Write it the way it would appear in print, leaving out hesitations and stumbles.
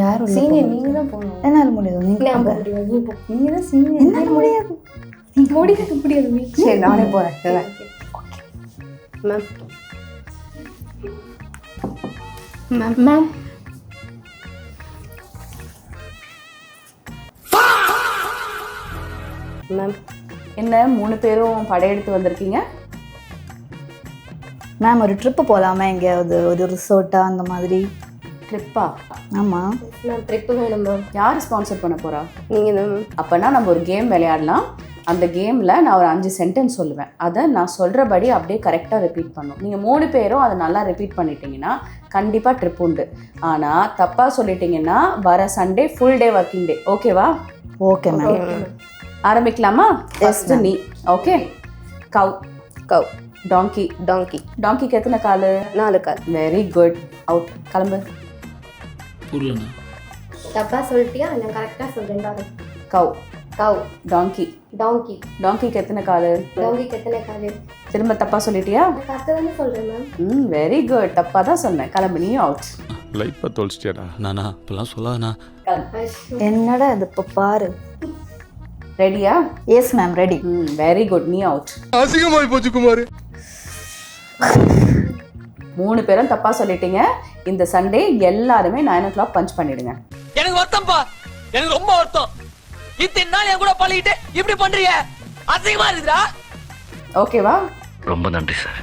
யாரும் சீனியர் நீங்க தான் போகணும். என்னால முடியாது, நீங்க நான் போங்க. போக முடியாது, நீ போ. நீங்க தான் சீனியர். என்னால முடியாது. முடியாது முடியாது நீ. சரி நானே போறேன். மேம் மேம் மேம் மேம் என்ன 3 பேரும் படையெடுத்து வந்திருக்கீங்க? மேம் ஒரு ட்ரிப்பு போகலாமா எங்கேயாவது, ஒரு ரிசோர்ட்டா அந்த மாதிரி? ட்ரிப்பா? ஆமாம். மேம் ட்ரிப்பு வேணும் மேம். யார் ஸ்பான்சர் பண்ண போறா? நீங்கள் தான் மேம். அப்போனா நம்ம ஒரு கேம் விளையாடலாம். அந்த கேமில் நான் ஒரு 5 சென்டென்ஸ் சொல்லுவேன். அதை நான் சொல்கிறபடி அப்படியே கரெக்டாக ரிப்பீட் பண்ணும். நீங்கள் 3 பேரும் அதை நல்லா ரிப்பீட் பண்ணிட்டீங்கன்னா கண்டிப்பாக ட்ரிப் உண்டு. ஆனால் தப்பாக சொல்லிட்டீங்கன்னா வர Sunday full day working day. ஓகேவா? Okay ma'am. ஆரம்பிக்கலாமா? ஃபர்ஸ்ட் நீ. Okay. Cow. Cow. Donkey. Donkey. டாங்கிக்கு எத்தனை கால்? 4 கால். Very good. அவுட். கிளம்பு. புரியலண்ணா. தப்பா சொல்லிட்டியா? நான் கரெக்டாக சொல்கிறேன் பாரு. கவ். கவ். டாங்கி. டாங்கி. டாங்கிக்கு எத்தனை கால்? டாங்கிக்கு எத்தனை கால்? திரும்ப தப்பா சொல்லிட்டியா? நான் கரெக்டாக தானே சொல்கிறேன் மேம். Very good. தப்பாக தான் சொன்னேன். கிளம்பு. நீயும் அவுட். லைஃப்பை தொலைச்சிட்டியாடா. நானா இப்பெல்லாம் சொல்லாதண்ணா. என்னடா இது இப்போ பாரு. ரெடியா? Yes ma'am ready. Very good. நீ அவுட். அசிங்கமாய் போச்சு குமார். 3 பேரும் தப்பா சொல்லிட்டீங்க. இந்த சண்டே எல்லாருமே 9 o'clock பஞ்ச் பண்ணிடுங்க. எனக்கு வருத்தம்ப்பா, எனக்கு ரொம்ப வருத்தம். இத்தனை நாள் என் கூட பழகிட்டு இப்படி பண்றீங்க, அசிங்கமா இருக்குடா. ஓகேவா? ரொம்ப நன்றி சார்.